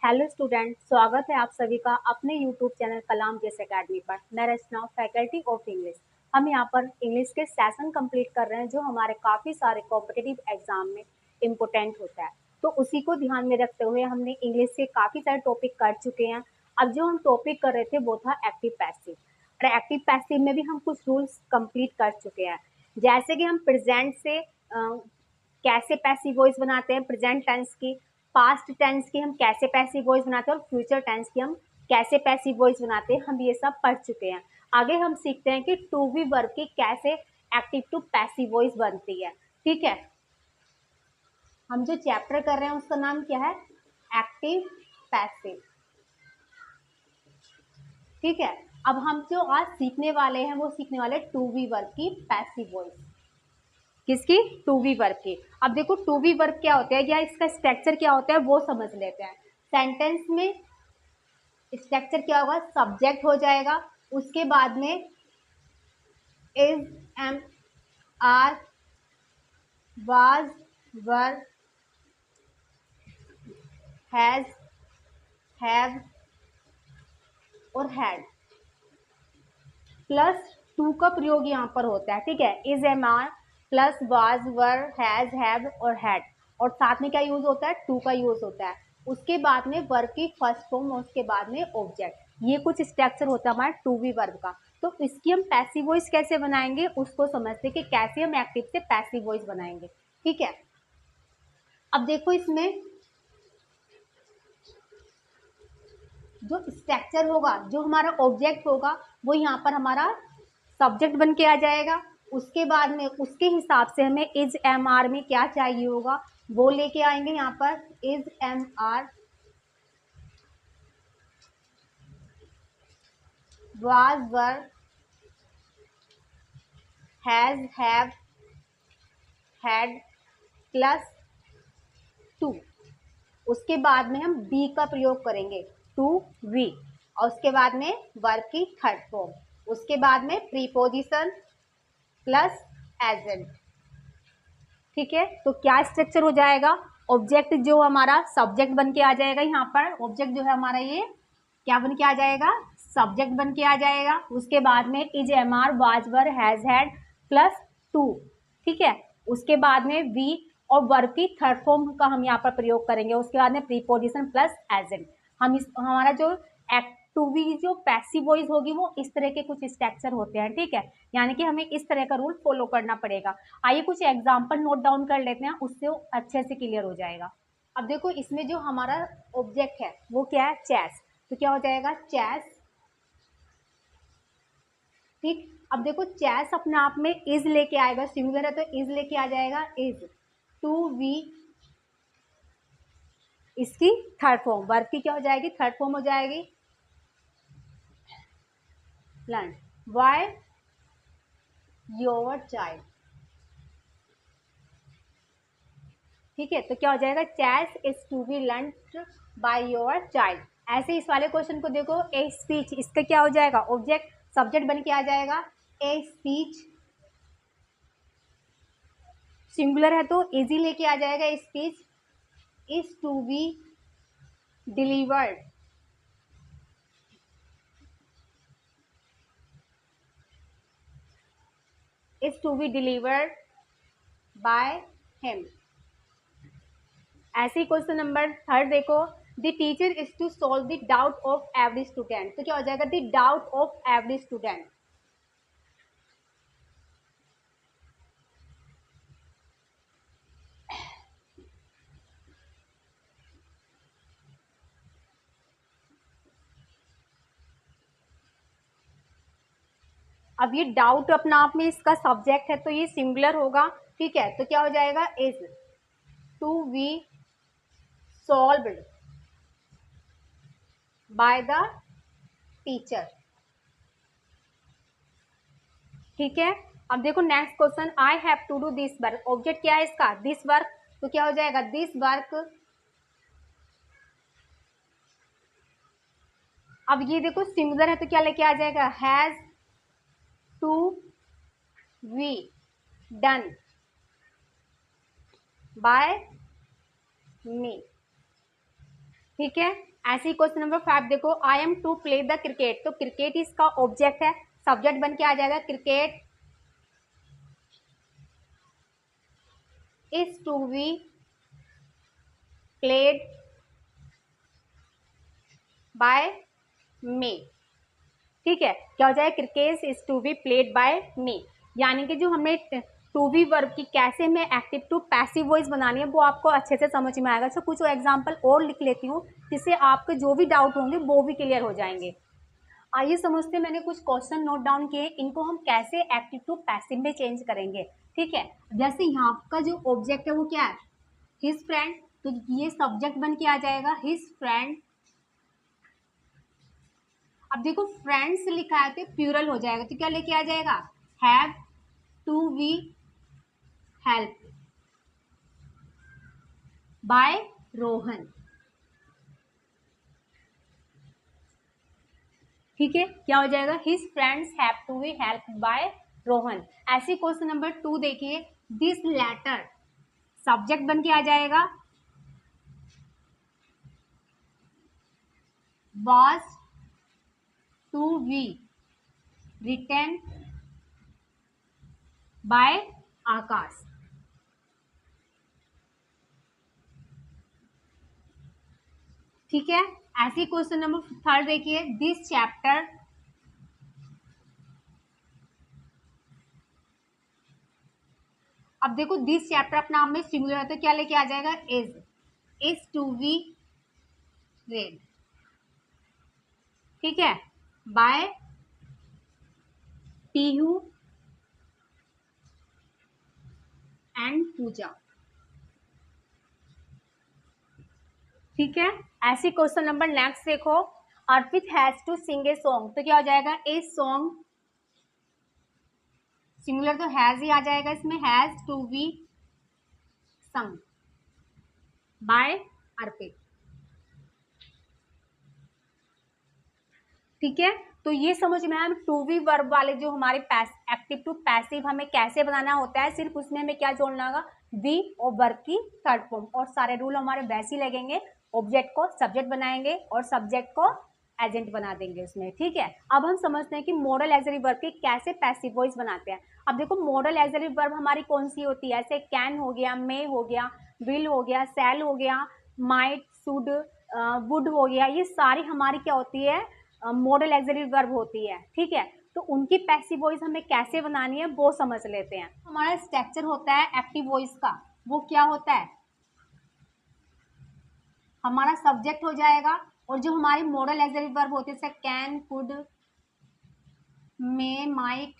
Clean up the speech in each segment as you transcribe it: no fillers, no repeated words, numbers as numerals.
Hello student, स्वागत है आप सभी का अपने यूट्यूब चैनल कलाम जैस एकेडमी पर। मैं रचना, फैकल्टी ऑफ इंग्लिश। हम यहाँ पर इंग्लिश के सेशन कंप्लीट कर रहे हैं जो हमारे काफ़ी सारे कॉम्पिटिटिव एग्जाम में इम्पोर्टेंट होता है। तो उसी को ध्यान में रखते हुए हमने इंग्लिश के काफ़ी सारे टॉपिक कर चुके हैं। अब जो हम टॉपिक कर रहे थे वो था एक्टिव पैसिव, और एक्टिव पैसिव में भी हम कुछ रूल्स कंप्लीट कर चुके हैं। जैसे कि हम प्रेजेंट से कैसे पैसिव वॉइस बनाते हैं, प्रेजेंट टेंस की, पास्ट टेंस की हम कैसे पैसिव वॉइस बनाते हैं, और फ्यूचर टेंस की हम कैसे पैसिव वॉइस बनाते हैं, हम ये सब पढ़ चुके हैं। आगे हम सीखते हैं कि टू बी वर्ब की कैसे एक्टिव टू पैसिव वॉइस बनती है। ठीक है, हम जो चैप्टर कर रहे हैं उसका नाम क्या है? Active passive. ठीक है, अब हम जो आज सीखने वाले हैं वो सीखने वाले टू बी वर्ब की पैसिव वॉइस। किसकी? टू बी वर्ब की। अब देखो टू बी वर्ब क्या होता है या इसका स्ट्रक्चर क्या होता है वो समझ लेते हैं। सेंटेंस में स्ट्रक्चर क्या होगा? सब्जेक्ट हो जाएगा, उसके बाद में is, am, are, was, were, has, have और हैड, प्लस टू का प्रयोग यहाँ पर होता है। ठीक है, is, am, are plus was, were, has, have और हैड, और साथ में क्या यूज होता है? टू का यूज होता है। उसके बाद में वर्ब की फर्स्ट फॉर्म और उसके बाद में ऑब्जेक्ट। ये कुछ स्ट्रक्चर होता है हमारा टू बी वर्ब का। तो इसकी हम पैसिव वॉइस कैसे बनाएंगे उसको समझते कि कैसे हम एक्टिव से पैसिव वॉइस बनाएंगे। ठीक है, अब देखो इसमें जो स्ट्रक्चर होगा, जो हमारा ऑब्जेक्ट होगा वो यहाँ पर हमारा सब्जेक्ट बन के आ जाएगा। उसके बाद में उसके हिसाब से हमें इज, एम, आर में क्या चाहिए होगा वो लेके आएंगे यहाँ पर। Is, am, are, was, were, has, have, had plus to. उसके बाद में हम बी का प्रयोग करेंगे, टू वी, और उसके बाद में वर्ब की थर्ड फॉर्म, उसके बाद में प्रीपोजिशन प्लस एजेंट। ठीक है, तो क्या स्ट्रक्चर हो जाएगा? ऑब्जेक्ट जो हमारा सब्जेक्ट बन के आ जाएगा, यहाँ पर ऑब्जेक्ट जो है हमारा ये क्या बन के आ जाएगा? सब्जेक्ट बन के आ जाएगा। उसके बाद में is, am, are, was, were, has, had plus to. ठीक है, उसके बाद में वी और वर्ब की थर्ड फॉर्म का हम यहाँ पर प्रयोग करेंगे। उसके बाद में प्रीपोजिशन प्लस एजेंट। हम इस हमारा जो एक्ट टू बी जो पैसिव वॉइस होगी वो इस तरह के कुछ स्ट्रक्चर होते हैं। ठीक है, यानी कि हमें इस तरह का रूल फॉलो करना पड़ेगा। आइए कुछ एग्जाम्पल नोट डाउन कर लेते हैं, उससे अच्छे से क्लियर हो जाएगा। अब देखो इसमें जो हमारा ऑब्जेक्ट है वो क्या है? चेस। तो क्या हो जाएगा? चेस। ठीक, अब देखो चेस अपने आप में इज लेके आएगा, सिंगुलर है तो इज लेके आ जाएगा इज। टू वी इसकी थर्ड फॉर्म, वर्ब की क्या हो जाएगी? थर्ड फॉर्म हो जाएगी लर्न। Why your child. ठीक है, तो क्या हो जाएगा? Chess is to be learn by your child. ऐसे इस वाले क्वेश्चन को देखो, ए स्पीच, इसका क्या हो जाएगा? ऑब्जेक्ट सब्जेक्ट बन के आ जाएगा ए स्पीच। सिंगुलर है तो इजी लेके आ जाएगा speech is to be delivered. Is to be delivered by him. ऐसे ही क्वेश्चन नंबर थर्ड देखो, the teacher is to solve the doubt of every student. तो क्या हो जाएगा? The doubt of every student. अब ये डाउट अपना आप में इसका सब्जेक्ट है तो ये सिंगुलर होगा। ठीक है, तो क्या हो जाएगा? Is to be solved by the teacher. ठीक है, अब देखो next question, I have to do this work. Object क्या है इसका? This work. तो क्या हो जाएगा? This work. अब ये देखो सिंगुलर है तो क्या लेके आ जाएगा? Has to be done by me. ठीक है, ऐसे ही क्वेश्चन नंबर 5 देखो, I am to play the cricket, तो क्रिकेट इसका ऑब्जेक्ट है, सब्जेक्ट बन के आ जाएगा cricket is to be played by me. ठीक है, क्या हो जाएगा, cricket is to be played by me, यानी कि जो हमें टू बी वर्ब की कैसे में एक्टिव टू पैसिव वॉइस बनानी है वो आपको अच्छे से समझ में आएगा। तो कुछ एग्जांपल और लिख लेती हूँ जिससे आपके जो भी डाउट होंगे वो भी क्लियर हो जाएंगे। आइए समझते हैं, मैंने कुछ क्वेश्चन नोट डाउन किए, इनको हम कैसे एक्टिव टू पैसिव में चेंज करेंगे। ठीक है, जैसे यहाँ का जो ऑब्जेक्ट है वो क्या है, हिज फ्रेंड, तो ये सब्जेक्ट बन के आ जाएगा हिज फ्रेंड। अब देखो फ्रेंड्स लिखा है तो प्लूरल हो जाएगा, तो क्या लेके आ जाएगा, have to we help by Rohan. ठीक है, क्या हो जाएगा, his friends have to be help by Rohan. ऐसे क्वेश्चन नंबर 2 देखिए, दिस लेटर सब्जेक्ट बन के आ जाएगा was to be written by आकाश। ठीक है, ऐसे क्वेश्चन नंबर 3 देखिए, दिस चैप्टर अब देखो दिस चैप्टर अपना नाम में सिंगुलर है तो क्या लेके आ जाएगा, इज टू बी रेड। ठीक है, बाय पीहू एंड पूजा। ठीक है, ऐसी क्वेश्चन नंबर नेक्स्ट देखो, Arpit has to sing a song, तो क्या हो जाएगा, ए सॉन्ग, सिंगुलर तो हैज ही आ जाएगा इसमें, has to be sung by Arpit. ठीक है, तो ये समझ में आया टू बी वर्ब वाले जो हमारे एक्टिव टू पैसिव हमें कैसे बनाना होता है, सिर्फ उसमें हमें क्या जोड़ना होगा, वी और वर्ब की थर्ड फॉर्म, और सारे रूल हमारे वैसे ही लगेंगे, ऑब्जेक्ट को सब्जेक्ट बनाएंगे और सब्जेक्ट को एजेंट बना देंगे उसमें। ठीक है, अब हम समझते हैं कि मॉडल ऑक्सिलरी वर्ब की कैसे पैसिव वॉइस बनाते हैं। अब देखो मॉडल ऑक्सिलरी वर्ब हमारी कौन सी होती है, ऐसे कैन हो गया, मे हो गया, विल हो गया, शैल हो गया, माइट, शुड, वुड हो गया, ये सारी हमारी क्या होती है, मॉडल ऑक्सिलरी वर्ब होती है। ठीक है, तो उनकी पैसिव वॉइस हमें कैसे बनानी है वो समझ लेते हैं। हमारा स्ट्रक्चर होता है एक्टिव वॉइस का, वो क्या होता है, हमारा सब्जेक्ट हो जाएगा और जो हमारी मॉडल ऑक्सिलरी वर्ब होती है जैसे कैन, कुड, मे, माइट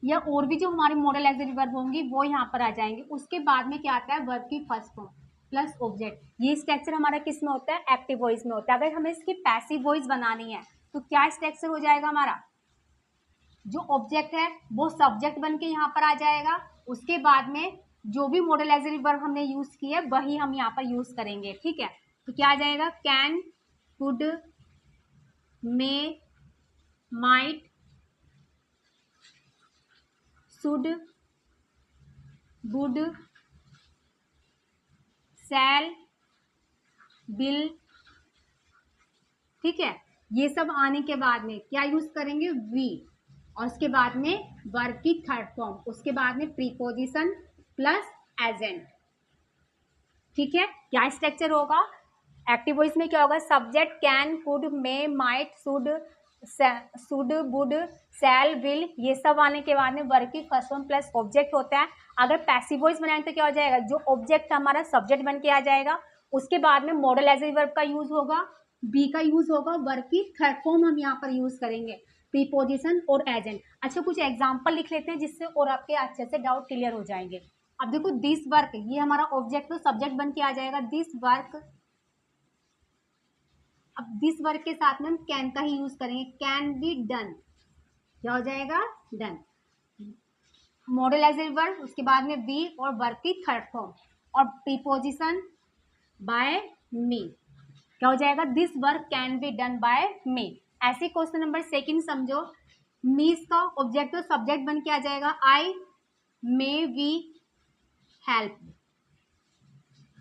या और भी जो हमारी मॉडल ऑक्सिलरी वर्ब होंगी वो यहाँ पर आ जाएंगे। उसके बाद में क्या आता है, वर्ब की फर्स्ट फॉर्म प्लस ऑब्जेक्ट। ये स्ट्रक्चर हमारा किस में होता है, एक्टिव वॉइस में होता है। अगर हमें इसकी पैसिव वॉइस बनानी है तो क्या स्ट्रक्चर हो जाएगा, हमारा जो ऑब्जेक्ट है वो सब्जेक्ट बन के यहाँ पर आ जाएगा, उसके बाद में जो भी मॉडल ऑक्सिलरी वर्ब हमने यूज की है वही हम यहाँ पर यूज करेंगे। ठीक है, तो क्या आ जाएगा, can, could, may, might, should, would, shall, will. ठीक है, ये सब आने के बाद में क्या यूज करेंगे, वी, और उसके बाद में वर्ब की थर्ड फॉर्म, उसके बाद में प्रीपोजिशन प्लस एजेंट। ठीक है, क्या स्ट्रक्चर होगा, एक्टिव वॉइस में क्या होगा, subject can, could, may, might, should, would, shall, will, ये सब आने के बाद में वर्ब की फर्स्ट फॉर्म प्लस ऑब्जेक्ट होता है। अगर पैसिव वॉइस बनाएं तो क्या हो जाएगा, जो ऑब्जेक्ट हमारा सब्जेक्ट बन के आ जाएगा, उसके बाद में मॉडल ऑक्सिलरी वर्ब का यूज होगा, बी का यूज होगा, वर्ब की थर्ड फॉर्म हम यहाँ पर यूज करेंगे, प्रीपोजिशन और एजेंट। अच्छा, कुछ एग्जाम्पल लिख लेते हैं जिससे और आपके अच्छे से डाउट क्लियर हो जाएंगे। अब देखो दिस वर्क, ये हमारा ऑब्जेक्ट तो सब्जेक्ट बन के आ जाएगा, दिस वर्क। अब दिस वर्क के साथ में हम कैन का ही यूज करेंगे, कैन बी डन, क्या हो जाएगा, डन। मॉडल ऑक्सिलरी वर्ब, उसके बाद में बी और वर्ब की थर्ड फॉर्म और प्रीपोजिशन बाय मी, क्या हो जाएगा, this work can be done by me. ऐसे क्वेश्चन नंबर 2 समझो, मीस का ऑब्जेक्ट तो सब्जेक्ट बन के आ जाएगा, I may be help,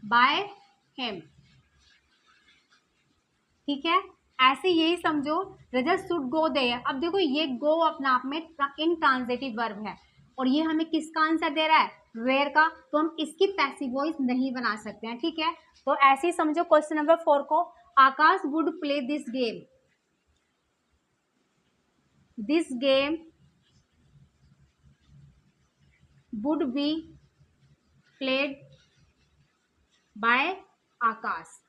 by him. ठीक है, ऐसे यही समझो रजत शुड गो देयर। अब देखो ये गो अपने आप में इनट्रांजिटिव वर्ब है और ये हमें किसका आंसर दे रहा है, वेयर का, तो हम इसकी पैसिव वॉइस नहीं बना सकते हैं। ठीक है, तो ऐसे ही समझो क्वेश्चन नंबर 4 को, Akash would play this game, this game would be played by Akash.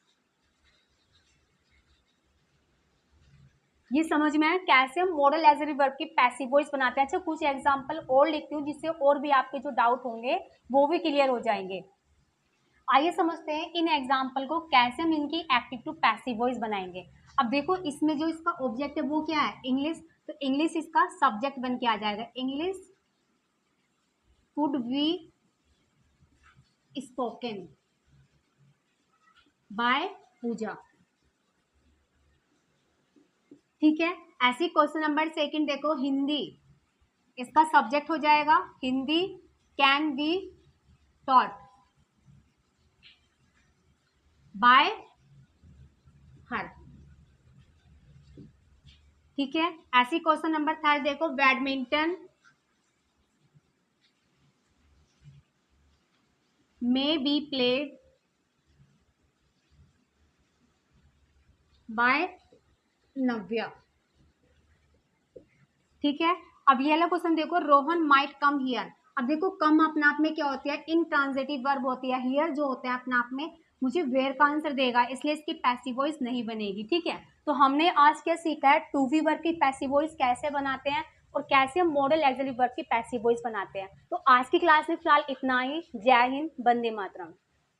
ये समझ में आया कैसे हम मॉडल एज वर्ब की पैसिव वॉइस बनाते हैं। अच्छा कुछ एग्जांपल और लिखती हूँ जिससे और भी आपके जो डाउट होंगे वो भी क्लियर हो जाएंगे। आइए समझते हैं इन एग्जाम्पल को कैसे हम इनकी एक्टिव टू पैसिव वॉइस बनाएंगे। अब देखो इसमें जो इसका ऑब्जेक्ट है वो क्या है, इंग्लिश, तो इंग्लिश इसका सब्जेक्ट बन के आ जाएगा, English could be spoken by Pooja. ठीक है, ऐसी क्वेश्चन नंबर 2 देखो, हिंदी, इसका सब्जेक्ट हो जाएगा Hindi can be taught by हर। ठीक है, ऐसी क्वेश्चन नंबर 3 देखो, badminton may be played by नव्या। ठीक है, अब ये वाला क्वेश्चन देखो, रोहन माइट कम हियर। अब देखो कम अपने आप में क्या होती है, इनट्रांजिटिव वर्ब होती है, हियर जो होता है अपने आप में मुझे वेयर का आंसर देगा, इसलिए इसकी पैसिव वॉइस नहीं बनेगी। ठीक है, तो हमने आज क्या सीखा है, टू वी वर्ब की पैसिव वॉइस कैसे बनाते हैं और कैसे हम मॉडल ऑक्सिलरी वर्ब की पैसिव वॉइस बनाते हैं। तो आज की क्लास में फिलहाल इतना ही। जय हिंद, वंदे मातरम।